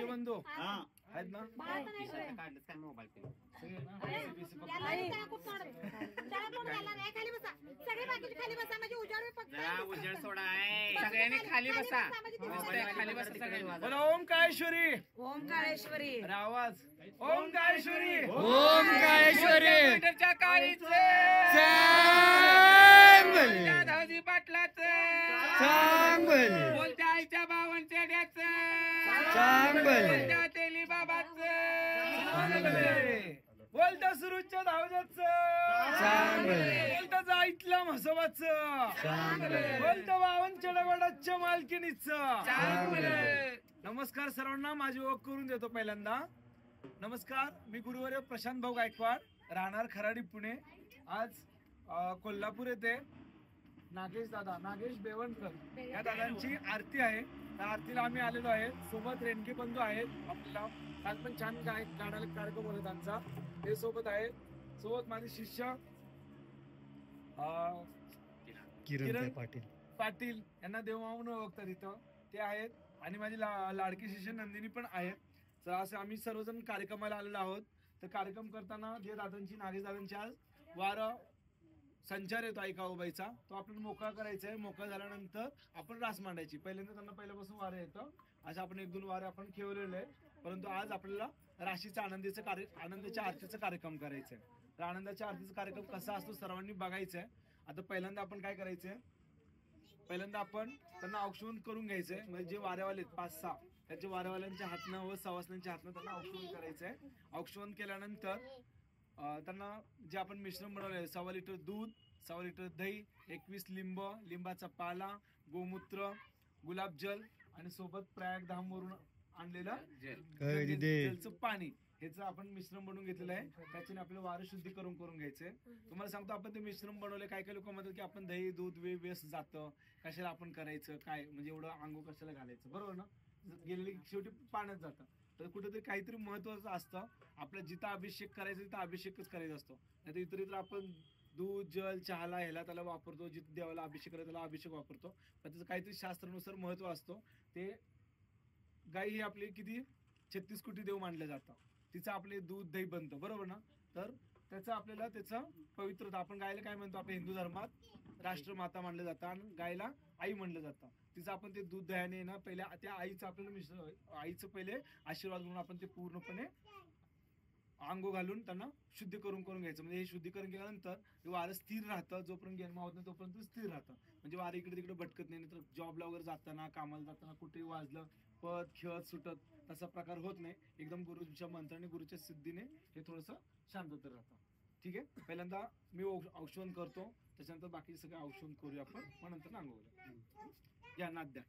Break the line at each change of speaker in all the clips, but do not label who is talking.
बंधू आहेत ना
उजेड सोडा सगळ्यांनी खाली बसा खाली बसा
ओम काळेश्वरी
ओम काळेश्वरी
आवाज ओम काळेश्वरी
ओम काळेश्वरी
काळीचे धावजी पाटलाच बोलत्या आईच्या बावनचेड्याच बोलत्या तेली बाबाच
बोलता सुरूच्या धावजाच बोलता जाईतला म्हसोबाच बोलता बावनचेडवाडाच्या मालकीनीच. नमस्कार सर्वांना, माझी ओळख करून देतो पहिल्यांदा. नमस्कार, मी गुरुवर्य प्रशांत भाऊ गायकवाड, राहणार खराडी पुणे. आज कोल्हापूर येथे नागेश बेवणकर या दादांची आरती आहे. त्या आरतीला आम्ही आलेलो आहे. सोबत रेणके बंधू आहेत आपल्याला, काल पण छान गाण्याला कार्यक्रम होता त्यांचा, ते सोबत आहे. सोबत माझे शिष्य किरण पाटील यांना देव म्हणून ओळखतात इथं, ते आहेत. आणि माझी लाडकी शिष्य नंदिनी पण आहेत. तर असं आम्ही सर्वजण कार्यक्रमाला आलेलो आहोत. तर कार्यक्रम करताना जे दादांची नागेश दादांची आज वार संचार येतो ऐकाऊबाईचा, तो आपण मोकळा करायचा आहे. मोकळा झाल्यानंतर आपण रास मांडायची. पहिल्यांदा त्यांना पहिल्यापासून वारं येतं, असं आपण 1-2 वारे आपण खेळलेले आहे. परंतु आज आपल्याला राशीचा आनंदाच्या आरतीचा कार्यक्रम करायचा आहे. तर आनंदाच्या आरतीचा कार्यक्रम कसा असतो सर्वांनी बघायचा आहे. आता पहिल्यांदा आपण काय करायचंय, पहिल्यांदा आपण त्यांना औक्षण करून घ्यायचंय. म्हणजे जे वाऱ्यावाले 5-6 त्याच्या वाऱ्यावाल्यांच्या हातनं व सवासण्यांच्या हातनं त्यांना औक्षण करायचंय. औक्षण केल्यानंतर त्यांना जे आपण मिश्रण बनवलंय 1.25 लिटर दूध, 1.25 लिटर दही, 21 लिंबाचा पाला, गोमूत्र, गुलाबजल आणि सोबत प्रयाग धामवरून आणलेलं जलचं पाणी ह्याचं आपण मिश्रण बनवून घेतलेलं आहे. त्याच्याने आपलं वारं शुद्धीकरण करून घ्यायचंय. तुम्हाला सांगतो आपण ते मिश्रण बनवले. काही काही लोक म्हणतात की आपण दही दूध वेस्ट जातं, कशाला आपण करायचं, काय म्हणजे एवढं अंघोळ कशाला घालायचं, बरोबर ना. गेलेले शेवटी पाण्यात जातं. तर कुठेतरी काहीतरी महत्वाचं असतं. आपल्या जिथं अभिषेक करायचा तिथं अभिषेकच करायचा असतो. नाही तर इतर आपण दूध जल चहाला ह्याला त्याला वापरतो, जिथे देवाला अभिषेक करायचा त्याला अभिषेक वापरतो. पण त्याचं काहीतरी शास्त्रानुसार महत्व असतो. ते गाई ही आपली किती 36 कोटी देव मानलं जातं. तिचं आपले दूध दही बनतं, बरोबर ना. तर त्याचं आपल्याला त्याचं पवित्रता, आपण गायला काय म्हणतो, आपल्या हिंदू धर्मात राष्ट्रमाता मानलं जातं आणि गायला आई म्हणलं जातं. तिचं आपण ते दूध दह्याने ना पहिल्या त्या आईचं आपल्याला आईचं पहिले आशीर्वाद म्हणून आपण ते पूर्णपणे अंघोळ घालून त्यांना शुद्धी करून घ्यायचं. म्हणजे हे शुद्धीकरण केल्यानंतर ते वारं स्थिर राहतं. जोपर्यंत जन्म होत नाही तोपर्यंत स्थिर राहतं. म्हणजे वारं इकडे तिकडे भटकत नाही. तर जॉबला वगैरे जाताना कामाला जाताना कुठेही वाजलं पद खेळत सुटत तसा प्रकार होत नाही. एकदम गुरुच्या मंत्राने गुरुच्या सिद्धीने हे थोडंसं शांतता राहतं. ठीक आहे. पहिल्यांदा मी औक्षण करतो, त्याच्यानंतर बाकी सगळं औक्षण करूया आपण, मग नंतर अंघोळ या नाद द्या.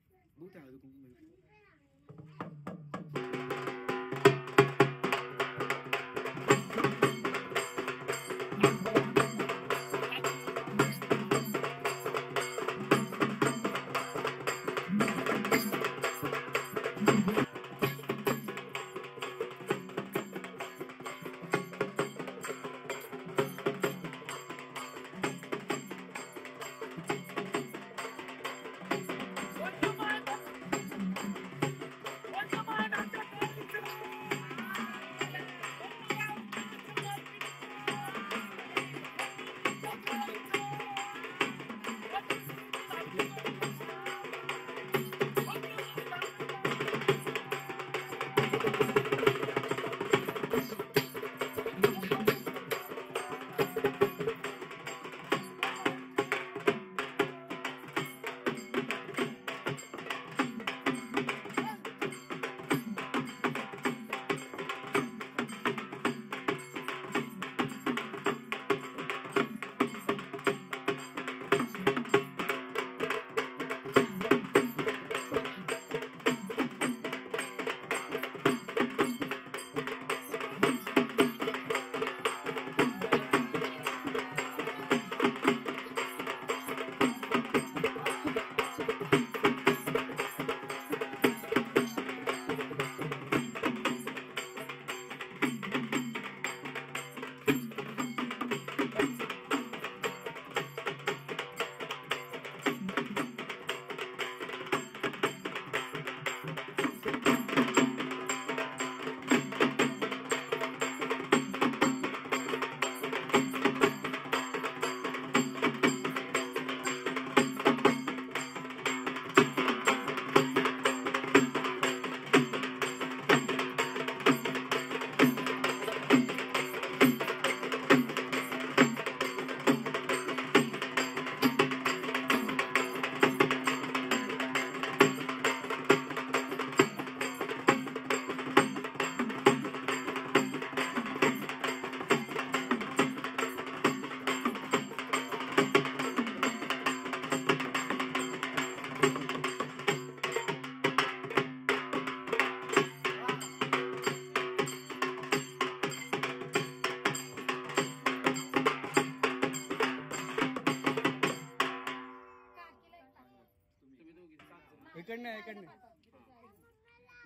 इकडनं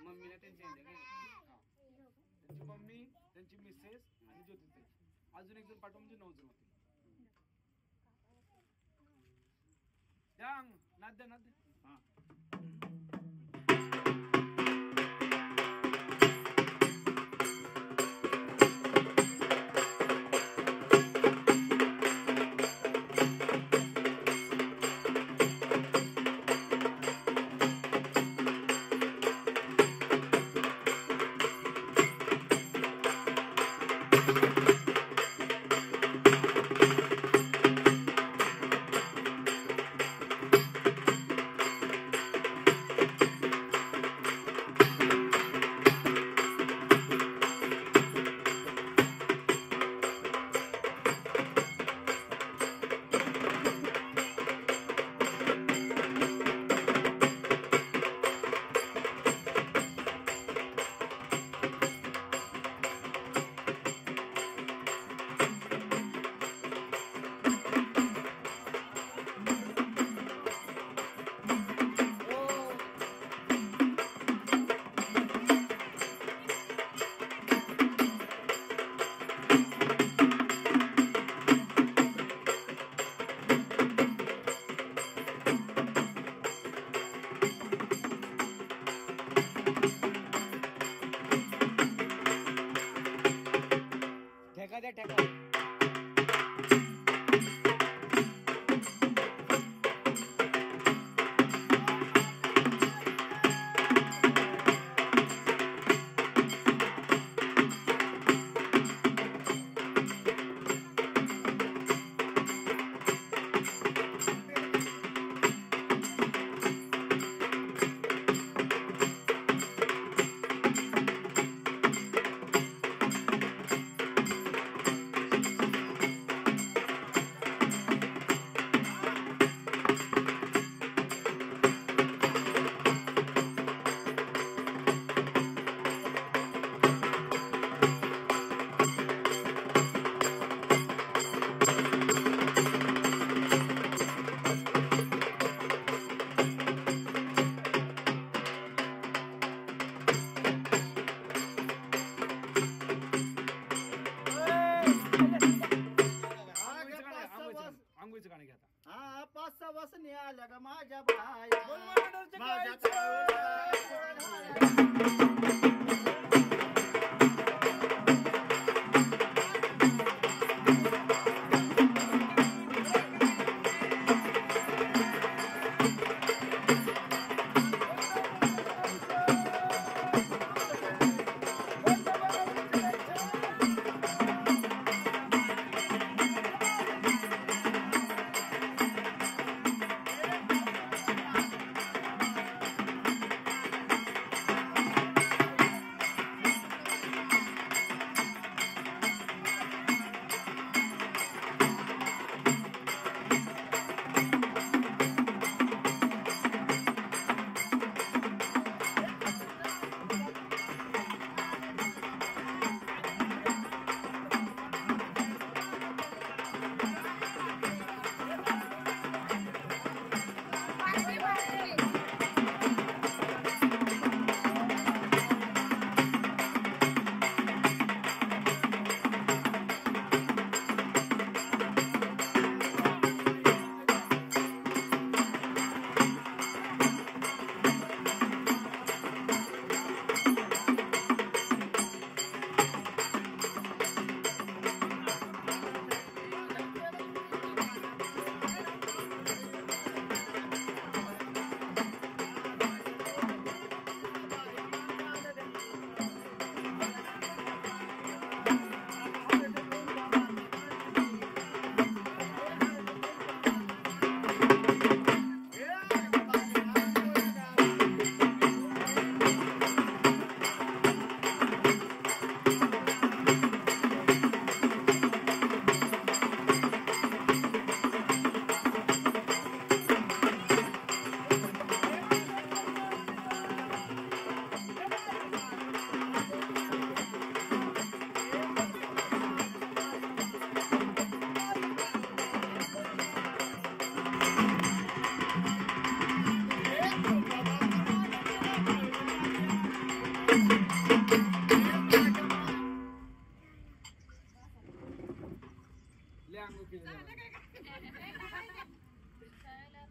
मम्मीला त्यांची
त्यांची मम्मी, त्यांची मिसेस आणि ज्योतिताई, अजून एक जण पाठव म्हणजे 9 जण होते. द्या नाद द्या. हा
ठेका ठेका
आंघोळीचं गाणं घ्या आता.
हा 5-6 वासनी आल्या का माझ्या बाया
बोल महाराजांचं
माझ्या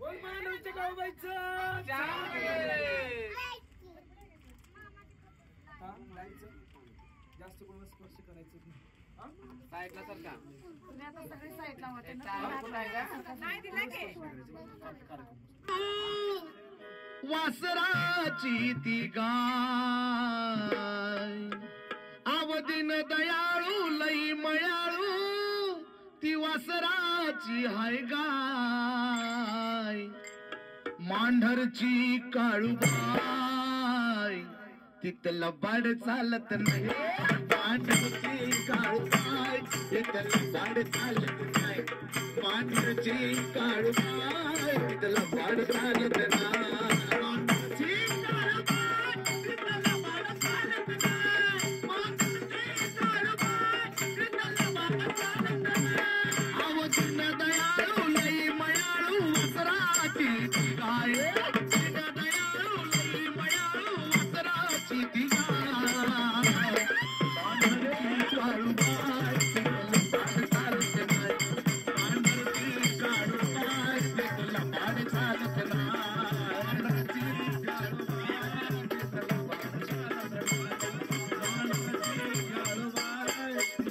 बोल महाराजांच्या गावाबाईचं. हा, जायचं. जास्त कोणाला स्पर्श करायचं नाही. हा?
साईडला सर का
तुम्ही आता सगळे साईडला होते ना.
नाही दिला की
वासराची ती गाय आवदीन दयाळू लई मयाळू ती वासराची हाय गाय मांढरची काळूबाई तिथलं बाड चालत नाही मांढरची काळूबाई तिथलं बाड चालत नाही मांढरची काळूबाई तिथलं बाड चालत नाही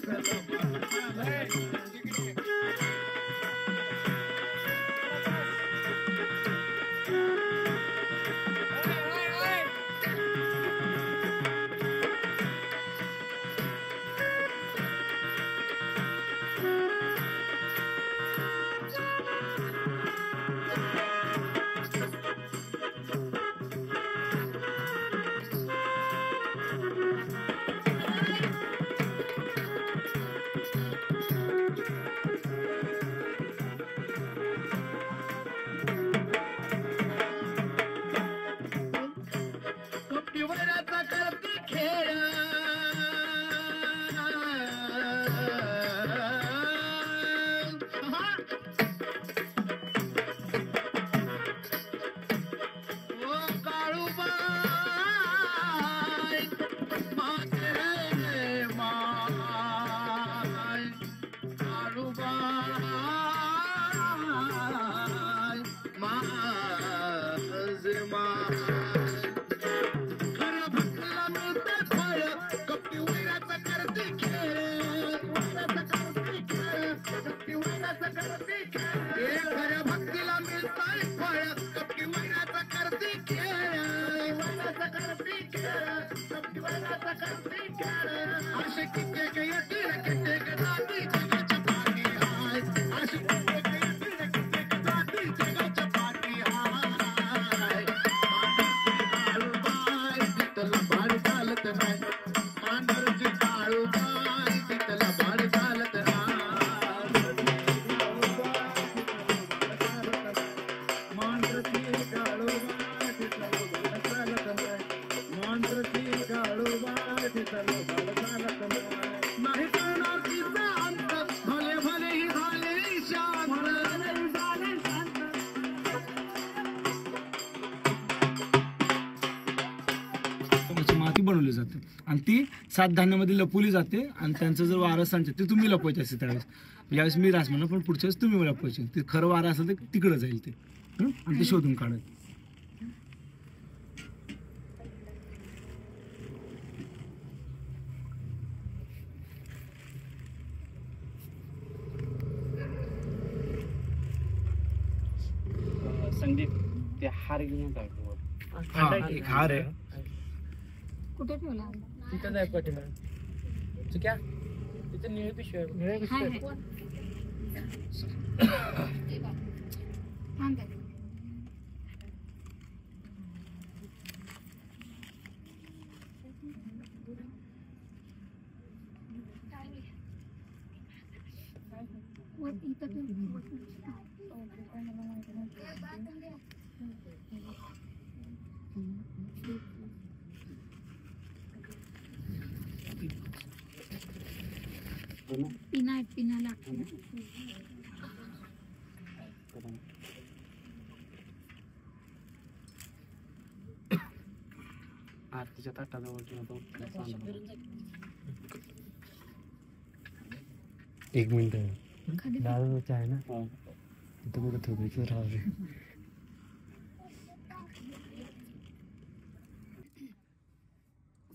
Thank you.
आणि ती 7 धान्यामध्ये लपवली जाते आणि त्यांचं जर वारं सांगते ते तुम्ही लपवायचे असते त्यावेळेस. यावेळेस मी रास म्हणणार पण पुढच्या वेळेस तुम्ही लपवायचे. ते खरं वारं असेल तर तिकडं जाईल ते आणि ते शोधून काढत.
संदीप ते हार घेऊन जातो.
एक हार आहे.
कुठे ठेवला?
तिथं जाय पाठीमागे. ठीक आहे. तिथं निळी पिशवी आहे. निळी पिशवी आहे.
थांब आहे. पिना लागतो.
आरतीच्या ताटाजवळ
एक मिनिट दादाच आहे ना तिथं कुठं थोडीचं राहू.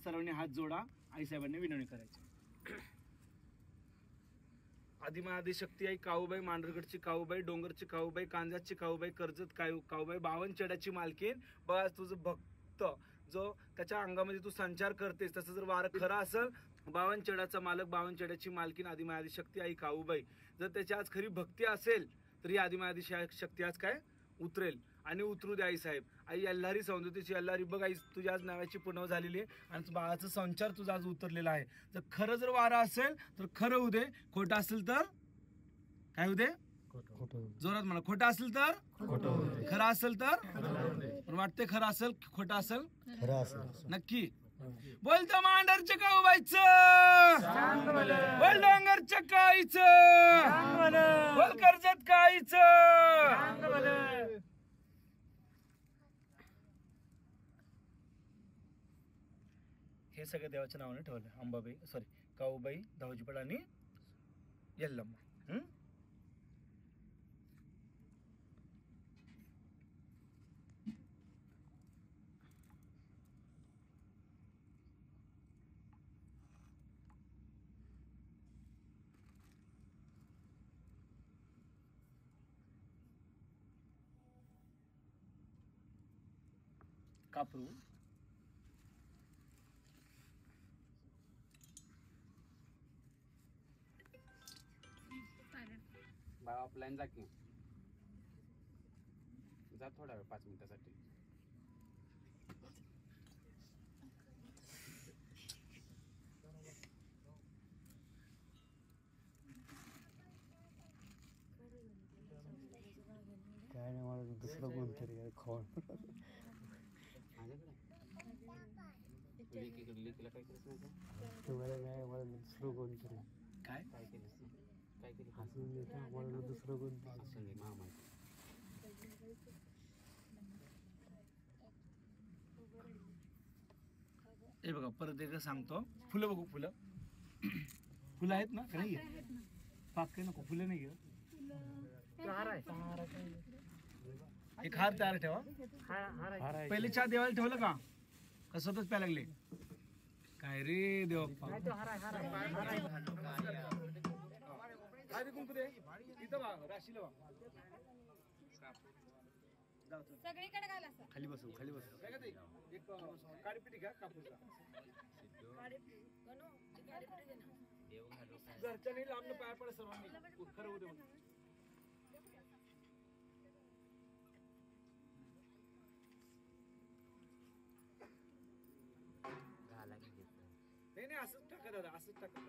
सर्वांनी हात जोडा. आईसाहेबांनी विनवणी करायची. आदिशक्ती आई काऊबाई, मांढरगडची काऊबाई, डोंगरची काऊबाई, कांजाची काऊबाई, कर्जत काऊबाई, 52 चेड्याची मालकीन. बघा तुझं भक्त जो त्याच्या अंगामध्ये तू संचार करतेस तसं जर वारं खरं असेल, 52 चेड्याचा मालक, 52 चेड्याची मालकीन आदिशक्ती आई काऊबाई. जर त्याची आज खरी भक्ती असेल तर ही आदिशक्ती आज काय उतरेल आणि उतरू दे आई साहेब. आई अल्लारी सौंदर्याची अल्लारी बघ आई तुझ्या आज नावाची पुनव झालेली आहे आणि बाळाचा संचार तुझा आज उतरलेला आहे. जर खरं जर वारं असेल तर खरं होऊ दे, खोटं असेल तर काय होऊ दे? जोरात म्हणा. खोटं असेल तर खरं असेल तर वाटते खरं असेल खोटं असेल नक्की. बोलतो मांढरच्या काऊबाईचं, बोल डोंगरच्या काईचं, बोल कर्जत काईचं. हे सगळं देवाच्या नावाने ठेवलं. अंबाबाई सॉरी काऊबाई, धावजीपड आणि यल्लम्मा. कापरू
बाबा ऑफलाईन जा की जा थोडा वेळ 5 मिनिटासाठी.
काय नाही मला दुसरं कोणतरी खोळ
लेकीला काय केलंस नाही का?
तुम्हाला नाही मला दुसरं कोणतरी
काय
काय केलंस? काय केलं?
असं नाही का मला दुसरं कोणतरी
असं नाही मामा.
हे बघा परत एकदा सांगतो. फुलं बघू. फुलं फुलं आहेत ना? का नाही पाक काही नको. फुलं नाही घेऊ. एक हार तयार ठेवा. पहिले चहा देवाला ठेवलं का स्वतःच प्यायला लागले काय रे देव. खाली बसू खाली बसू. एक काडीपिटी घ्या कापूसचा. घरच्यानी लांब पाया पडा सर्वांनी खरं होते म्हणून. नाही असंच टाका दादा असंच टाका.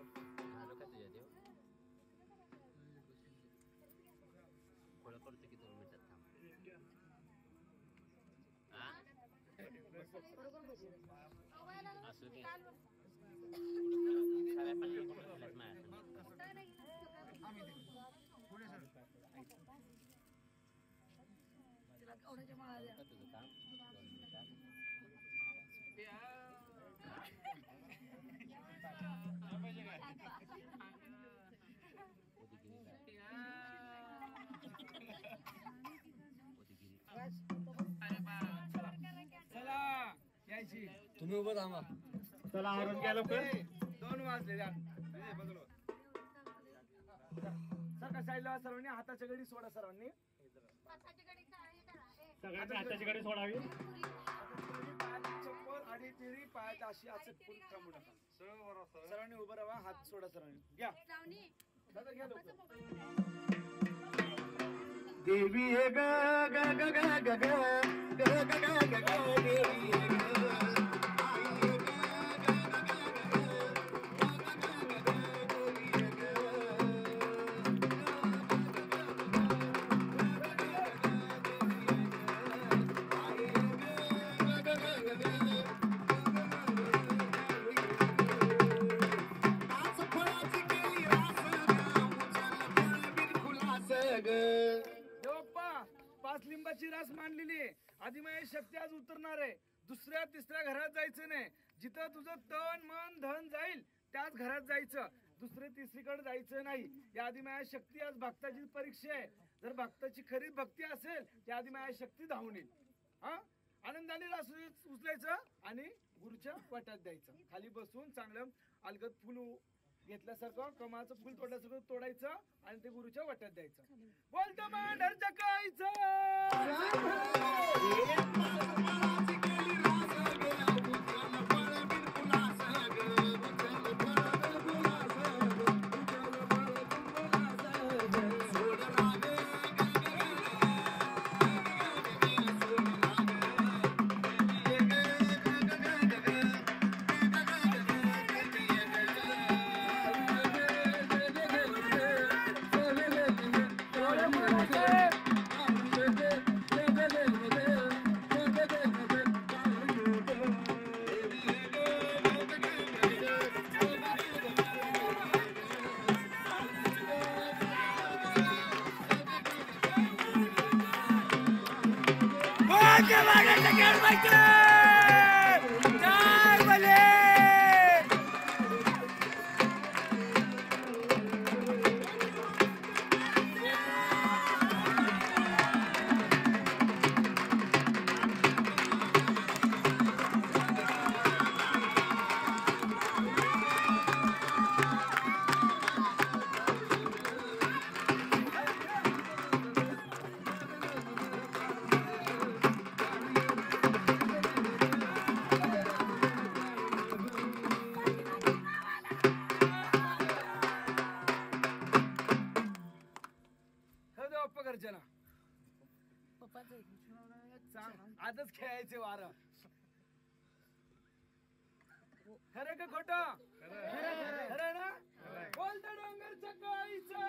चला आवरून घ्या लवकर.
2 वाजले सर साईडला सर्वांनी हाताच्या घडी सोडा सर्वांनी
सगळ्यांच्या हाताची गाडी सोडावी.
चप्पल आणि तिरी पायात अशी असं फुल थांबू नका सर्वांनी उभं राहा हात सोडा सर्वांनी घ्या दादा घ्या लवकर
देवी हे ग ग ग ग ग ग ग ग ग ग ग देवी हे ग.
देवप्पा 5 लिंबाची रास मांडलेली आहे. आदिमाई शक्ती आज उतरणार आहे. दुसऱ्या तिसऱ्या घरात जायचं नाही. जिथं तुझं तन मन धन जाईल त्याच घरात जायचं. दुसरे तिसरीकडे जायचं नाही. या आदिमाया शक्ती आज भक्ताची परीक्षा आहे. जर भक्ताची खरी भक्ती असेल त्या आदिमाया शक्ती धावून येईल. हा आनंदाने रास उचलायचं आणि गुरुच्या वाट्यात द्यायचं. खाली बसून चांगलं अलगद फुल घेतल्यासारखं कमाचं फुल तोडल्यासारखं तोडायचं आणि ते गुरुच्या वाट्यात द्यायचं. बोलतो मांडर जकायचं गर्जना आजच खेळायचे वारं. खरं का खोटं? खरं ना? बोलता डोंगरचं काळीचं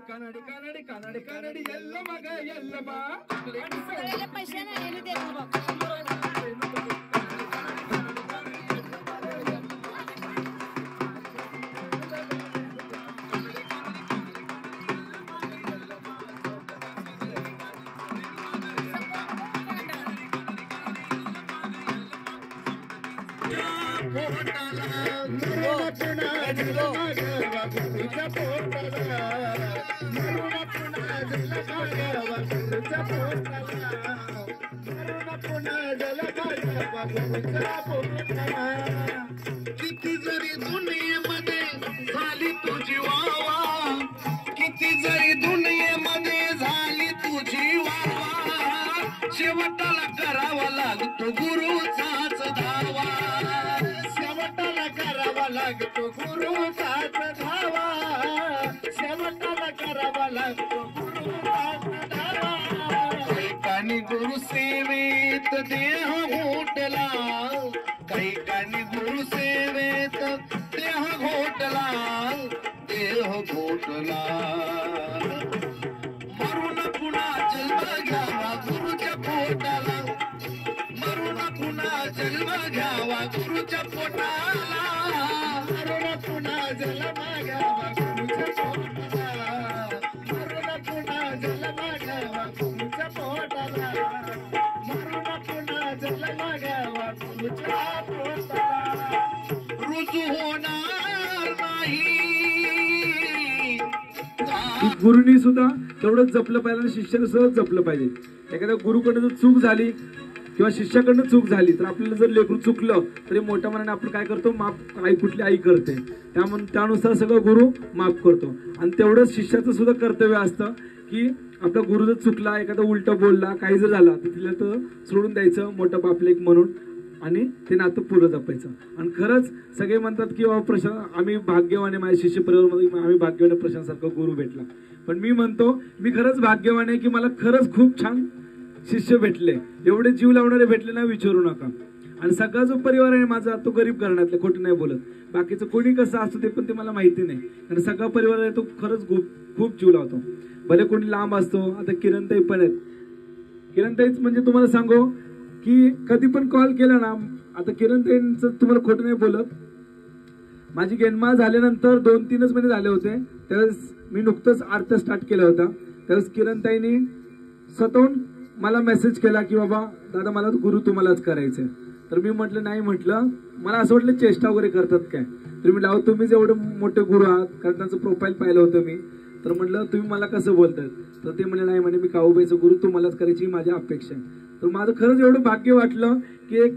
कानडी कानडी कानडी कानडी एल्ल मग एल्ल बा पैसे नाही देत
किती जरी दुनियेमध्ये झाली तुझी वावा, किती जरी दुनियेमध्ये झाली तुझी वावा, शेवटाला करावा लागतो गुरुचाच धावा, शेवटाला करावा लागतो गुरुचाच धावा, शेवटाला करावा लागतो गुरुचाच धावा. कैकानी गुरुसेवेत देह घोटला, कैकानी गुरुसेवेत देह घोटला, देह घोटला. मरून पुन्हा जन्म घ्यावा गुरुच्या पोटाला, मरून पुन्हा जन्म घ्यावा गुरुच्या पोटाला, मरून पुन्हा जन्म घ्यावा गुरुच्या पोटाला, मरून पुन्हा जन्म घ्यावा गुरुच्या पोटाला, मरून पुन्हा जन्म घ्यावा गुरुच्या पोटाला. रुजू होणार नाही.
गुरुनी सुद्धा तेवढंच जपलं पाहिजे आणि शिष्याने सुद्धा जपलं पाहिजे. एखाद्या गुरुकडनं जर चूक झाली किंवा शिष्याकडनं चूक झाली तर आपल्याला जर लेकरू चुकलं तरी मोठ्या मनाने आपण काय करतो, माफ आई कुठली आई करते, त्यानुसार सगळं गुरु माफ करतो. आणि तेवढंच शिष्याचं सुद्धा कर्तव्य असतं की आपला गुरु जर चुकला, एखादा उलट बोलला, काही जर झाला तर तिला तर सोडून द्यायचं मोठा बापलेक म्हणून आणि ते नातं पुरं जपायचं. आणि खरंच सगळे म्हणतात की प्रशांत आम्ही भाग्यवान आहे, माझ्या शिष्य परिवारामध्ये आम्ही भाग्यवान, प्रशांतसारखा गुरु भेटला. पण मी म्हणतो मी खरंच भाग्यवान आहे की मला खरंच खूप छान शिष्य भेटले. एवढे जीव लावणारे भेटले ना विचारू नका. आणि सगळा जो परिवार आहे माझा तो गरीब घराण्यातला, खोटं नाही बोलत. बाकीचं कोणी कसं असतं ते पण ते मला माहिती नाही. आणि सगळा परिवार आहे तो खरंच खूप जीव लावतो. भले कोणी लांब असतो. आता किरणताई पण आहेत. किरणताईच म्हणजे तुम्हाला सांगू की कधी पण कॉल केला ना, आता किरणताईंचं तुम्हाला खोटं नाही बोलत, माझी गेनमाळ झाल्यानंतर 2-3 महिने झाले होते त्यावेळेस मी नुकतंच आरत्या स्टार्ट केला होता. त्यावेळेस किरणताईंनी स्वतःहून मला मेसेज केला की बाबा दादा मला गुरु तुम्हालाच करायचंय. तर मी म्हटलं नाही, म्हटलं मला असं वाटलं चेष्टा वगैरे करतात काय. तर मी लावतो तुम्हीच एवढे मोठे गुरु आहात, कारण त्यांचं प्रोफाईल पाहिलं होतं मी. तर म्हटलं तुम्ही मला कसं बोलतात. तर ते म्हणले नाही म्हणे मी काऊबाईचं गुरु तुम्हालाच करायची माझी अपेक्षा आहे. तर माझं खरंच एवढं भाग्य वाटलं की एक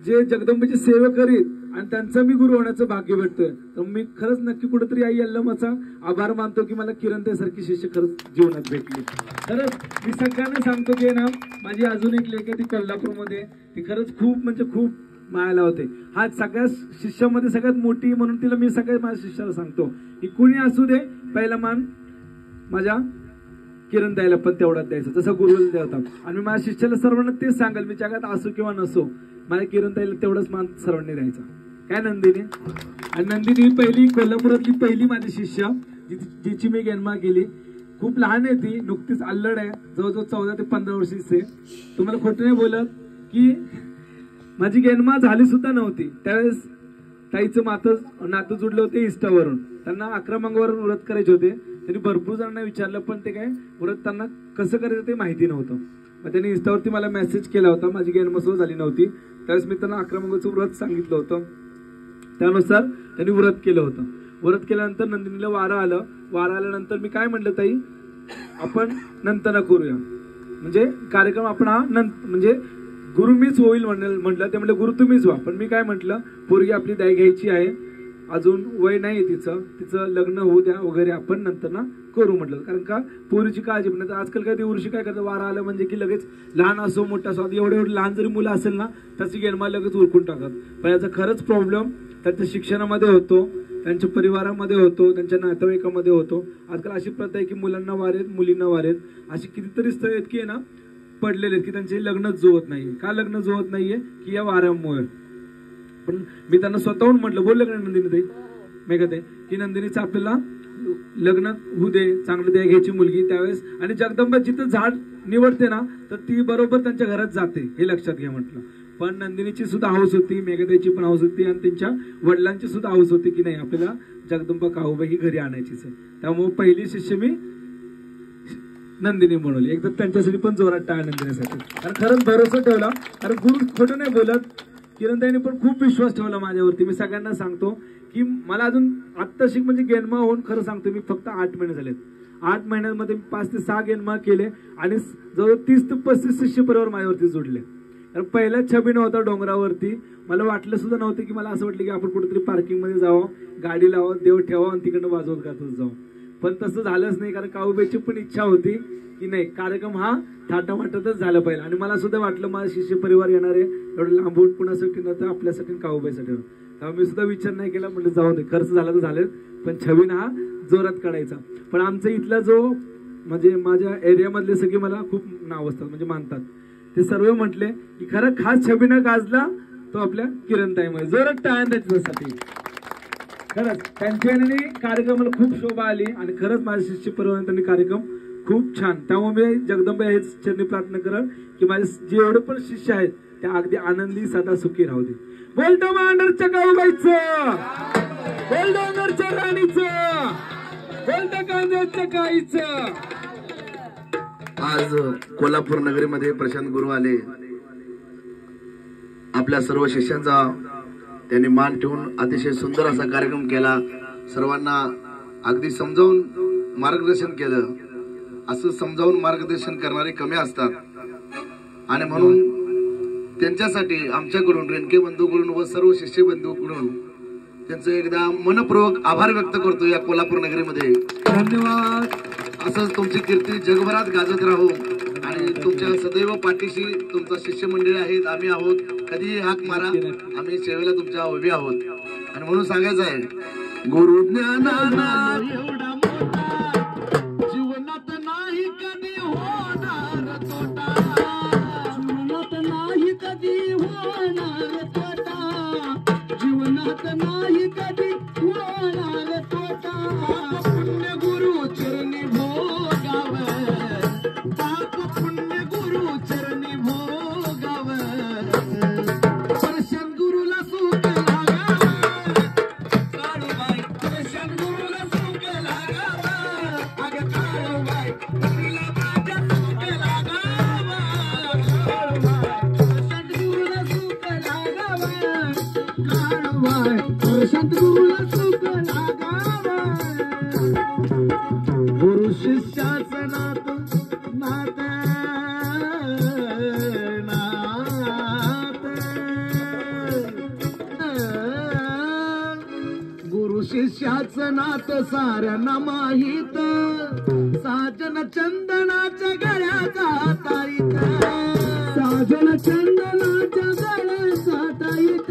जे जगदंबेची सेवा करीत आणि त्यांचा मी गुरु होण्याचं भाग्य भेटतोय. तर मी खरंच नक्की कुठेतरी आई अल्लामाचा आभार मानतो की मला किरणताईसारखी शिष्य खरंच जीवनात भेटली. खरंच मी सगळ्यांना सांगतो की ना माझी अजून एक लेख आहे ती कोल्हापूरमध्ये, ती खरंच खूप म्हणजे खूप माया लावते. हा सगळ्या शिष्यामध्ये सगळ्यात मोठी म्हणून तिला मी सगळ्या माझ्या शिष्याला सांगतो की कुणी असू दे पहिला मान माझ्या किरणताईला पण तेवढाच द्यायचा जसं गुरुला द्यावता. आणि मी माझ्या शिष्याला सर्वांना तेच सांगाल, मी जगात असो किंवा नसो माझ्या किरणताईला तेवढाच मान सर्वांनी द्यायचा. काय नंदिनी. आणि नंदिनी ही पहिली कोल्हापुरातली पहिली माझी शिष्य जिची मी गेनमाळ केली. खूप लहान आहे ती, नुकतीच अल्लड आहे, जवळजवळ 14 ते 15 वर्षाची आहे. तुम्हाला खोटं नाही बोलत की माझी गेनमाळ झाली सुद्धा नव्हती त्यावेळेस ताईचं नातं जुडलं होते इंस्टावरून. त्यांना 11 मंगळवार व्रत करायचे होते. त्यांनी भरपूर जणांना विचारलं पण ते काय व्रत त्यांना कसं करायचं ते माहिती नव्हतं. मग त्यांनी इंस्टावरती मला मेसेज केला होता. माझी गेनमाळ सुद्धा झाली नव्हती त्यावेळेस मी त्यांना 11 मंगळवारचं व्रत सांगितलं होतं. त्यानुसार त्यांनी व्रत केलं होतं. व्रत केल्यानंतर नंदिनीला वारं आलं. वारं आल्यानंतर मी काय म्हटलं ताई आपण नंतर करूया, म्हणजे कार्यक्रम आपण हा म्हणजे गुरु मीच होईल म्हटलं. ते म्हटलं गुरु तुम्हीच व्हा. पण मी काय म्हटलं पोरगी आपली द्याय घ्यायची आहे, अजून वय नाही तिचं लग्न होऊ द्या वगैरे, आपण नंतर ना करू म्हटलं. कारण का पोरीची काळजी पण आजकाल काय दिवशी काय करतात वारा आलं म्हणजे की लगेच लहान असो मोठा असो एवढे लहान जरी मुलं असेल ना त्याची गेनमाळ लगेच उरकून टाकतात. पण याचा खरंच प्रॉब्लेम त्यांच्या शिक्षणामध्ये होतो, त्यांच्या परिवारामध्ये होतो, त्यांच्या नातेवाईकामध्ये होतो. आजकाल अशी प्रथा आहे की मुलांना वारेत मुलींना वारेत अशी कितीतरी स्थळ आहेत की ना पडलेले आहेत की त्यांचे लग्न जुळत नाहीये. का लग्न जुळत नाहीये की या वाऱ्यामुळे. पण मी त्यांना स्वतःहून म्हटलं, बोललं का नंदिनी ताई मेघाताई की नंदिनीचं आपल्याला लग्न होऊ दे, चांगलं द्या घ्यायची मुलगी त्यावेळेस. आणि जगदंबा जिथं झाड निवडते ना तर ती बरोबर त्यांच्या घरात जाते हे लक्षात घ्या म्हटलं. पण नंदिनीची सुद्धा हौस होती, मेघाताईची पण हौस होती आणि त्यांच्या वडिलांची सुद्धा हौस होती की नाही आपल्याला जगदंबा काऊबाई ही घरी आणायचीच आहे. त्यामुळे पहिली शिष्य मी नंदिनी बनवली. एकदा त्यांच्यासाठी पण जोरात टाळ नंदिनीसाठी. कारण खरंच भरोसा ठेवला. कारण गुरु खोटं नाही बोलत. किरणताईने पण खूप विश्वास ठेवला माझ्यावरती. मी सगळ्यांना सांगतो की मला अजून आत्ताशी म्हणजे गेनमा होऊन खरं सांगतो मी फक्त 8 महिने झालेत. 8 महिन्यांमध्ये 5 ते 6 गेनमा केले आणि जवळ 30 ते 35 शिष्य परिवार माझ्यावरती जोडले. कारण पहिला छबीनं होता डोंगरावरती. मला वाटलं सुद्धा नव्हतं की मला असं वाटलं की आपण कुठेतरी पार्किंग मध्ये जावं, गाडी लावावं, देव ठेवावं आणि तिकडनं वाजवत गातच जावं. पण तसं झालंच नाही. कारण काऊबाईची पण इच्छा होती की नाही कार्यक्रम हा थाटामाटातच झाला पाहिजे. आणि मला सुद्धा वाटलं माझा शिष्य परिवार येणार आहे एवढं लांबून कुणासाठी न तर आपल्यासाठी काऊबाईसाठी. तेव्हा मी सुद्धा विचार नाही केला, म्हटलं जाऊ दे खर्च झाला तर झालं पण छबीनं हा जोरात काढायचा. पण आमचा इथला जो म्हणजे माझ्या एरियामधले सगळे मला खूप नाव असतात म्हणजे मानतात. ते सर्व म्हटले की खरं खास छबीनं गाजला तो आपल्या किरणताईमुळे. जोरात टाळ्या त्याच्यासाठी. खरंच त्यांच्या याने कार्यक्रमाला खूप शोभा आली आणि खरंच माझ्या शिष्य परिवाराने त्यांनी कार्यक्रम खूप छान. त्यामुळे मी जगदंबा हेच चरणी प्रार्थना करल की माझे जे एवढे पण शिष्य आहेत त्या अगदी आनंदी सदा सुखी राहू दे. बोलतो मांडरच्या काऊबाईचं, बोलतो डोंगरच्या राणीचं, बोलतो कांद्याच्या गाईचं.
आज कोल्हापूर नगरीमध्ये प्रशांत गुरु आले. आपल्या सर्व शिष्यांचा त्यांनी मान ठेवून अतिशय सुंदर असा कार्यक्रम केला. सर्वांना अगदी समजावून मार्गदर्शन केलं. असं समजावून मार्गदर्शन करणारे कमी असतात आणि म्हणून त्यांच्यासाठी आमच्याकडून रेणके बंधूकडून व सर्व शिष्य बंधूकडून त्यांचं एकदा मनपूर्वक आभार व्यक्त करतो या कोल्हापूर नगरीमध्ये.
धन्यवाद.
असंच तुमची कीर्ती जगभरात गाजत राहू आणि तुमच्या सदैव पाठीशी तुमचा शिष्य मंडळी आहेत, आम्ही आहोत. कधीही हाक मारा, आम्ही सेवेला तुमच्या उभे आहोत. आणि म्हणून सांगायचं आहे गुरु ज्ञानाना एवढा मोठा जीवनात नाही कधी होणार तोटा, जीवनात नाही कधी होणार तोटा, जीवनात नाही कधी होणार तोटा. पुण्य गुरु चरणी भोगाव, पाप पुण्य गुरु चरणी भोगाव. प्रशांत गुरुला सुख लागाव, काळूबाई प्रशांत गुरुला सुख लागाव. अगं काळूबाई तुला माझ्या सुख लागाव, प्रशांत गुरुला सुख लागाव, काळूबाई प्रशांत गुरुला सुख लागाव. गुरु शिष्याचं नात नात गुरु शिष्याचं नात साऱ्यांना माहीत. साजन चंदनाच्या गळ्याचा ताईत, साजन चंदनाच्या गळ्याचा ताईत,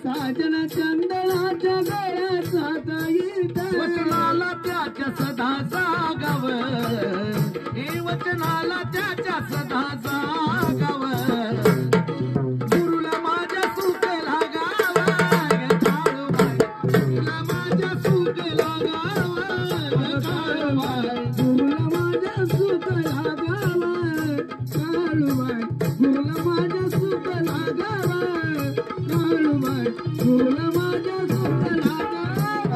साजन चंदनाच्या गळ्याचा ताईत. वचनाला त्याच्या सदा जागाव, हे वचनाला त्याच्या सदा जागाव. गुरुला माझ्या सुख लागाव, गुरुला माझ्या सुख लागाव, गुरुला माझ्या सुख लागाव, काळूबाई गुरुला माझ्या सुख लागाव, काळूबाई गुरुला माझ्या सुख लागाव.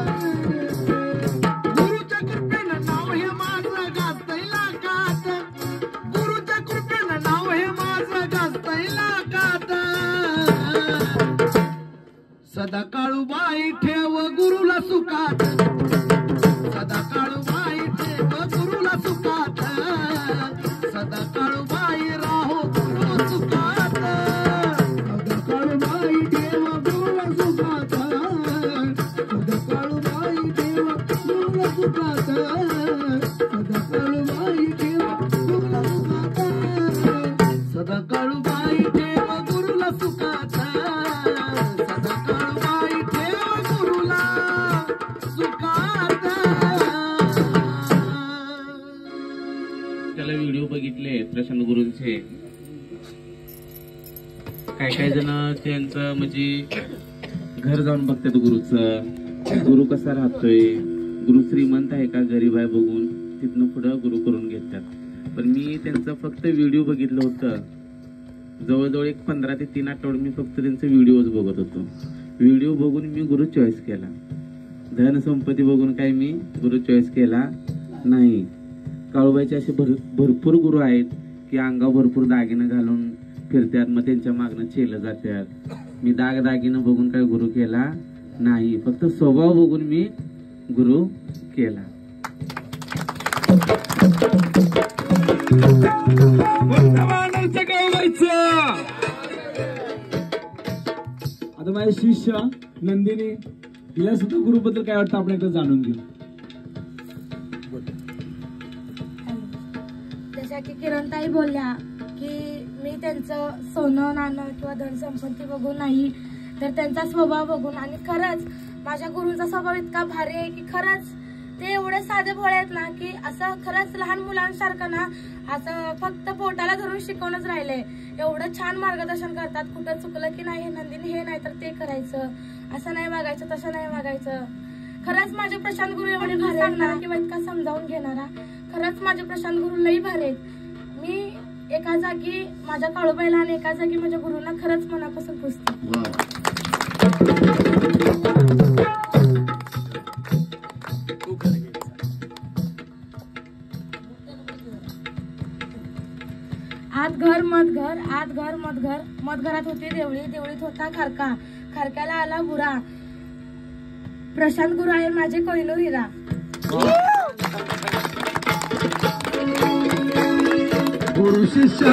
गुरुच्या कृपेनं नाव हे माझं गाजतंय लाखात, गुरुच्या कृपेनं नाव हे माझं गाजतंय लाखात. सदा काळूबाई ठेव गुरुला सुखात, सदा काळूबाई ठेव गुरुला सुखात, सदा काळूबाई राहो गुरु सुखात. सदा काळूबाई ठेव गुरुला सुखात, सदा काळूबाई ठेव गुरुला सुखात, सदा काळूबाई ठेव गुरुला सुखात, सदा काळूबाई ठेव गुरुला सुखात, सदा काळूबाई ठेव गुरुला सुखात.
त्याला व्हिडिओ बघितले प्रशांत गुरुंचे. काय जण त्यांचं म्हणजे घर जाऊन बघतात गुरुचं, गुरु कसा राहतोय, गुरु श्रीमंत आहे का गरीब आहे बघून तिथनं पुढं गुरु करून घेतात. पण मी त्यांचं फक्त व्हिडिओ बघितलं होतं. जवळजवळ एक 15 ते 3 आठवडे मी फक्त त्यांचे व्हिडिओज बघत होतो. व्हिडिओ बघून मी गुरु चॉईस केला. धन संपत्ती बघून काय मी गुरु चॉईस केला नाही. काळूबाईचे असे भरपूर गुरु आहेत की अंगावर भरपूर दागिने घालून फिरतात, मग त्यांच्या मागणं चेलं जातात. मी दागदागिनं बघून काय गुरु केला नाही, फक्त स्वभाव बघून मी गुरु केला.
आता माझे शिष्य नंदिनी, हिला सुद्धा गुरुबद्दल काय वाटतं आपण एकदा जाणून घेऊ.
जशा की किरणताई बोलल्या की मी त्यांचं सोनं नाणं किंवा धनसंपत्ती बघून नाही, तर त्यांचा स्वभाव बघून. आणि खरंच माझ्या गुरूंचा स्वभाव इतका भारी आहे की खरंच ते एवढे साधे भोळे आहेत ना, की असं खरंच लहान मुलांसारखं ना, असं फक्त पोटाला धरून शिकवणच राहिलंय. एवढं छान मार्गदर्शन करतात. कुठं चुकलं की नाही नंदिनी हे नाही तर ते करायचं, असं नाही वागायचं, तसं नाही वागायचं. खरंच माझे प्रशांत गुरु एवढे भारी आहेत ना, किंवा इतका समजावून घेणारा. खरंच माझे प्रशांत गुरु लई भारी आहेत. मी एका जागी माझ्या काळूबाईला आणि एका जागी माझ्या गुरुंना खरंच मनापासून पुजते. आत घर मत घर, आत घर मत घर. मत घरात होती देवळी, देवळीत होता खारका, खारक्याला आला बुरा. प्रशांत गुरु आहे माझे कोहिनूर हिरा.
गुरु शिष्य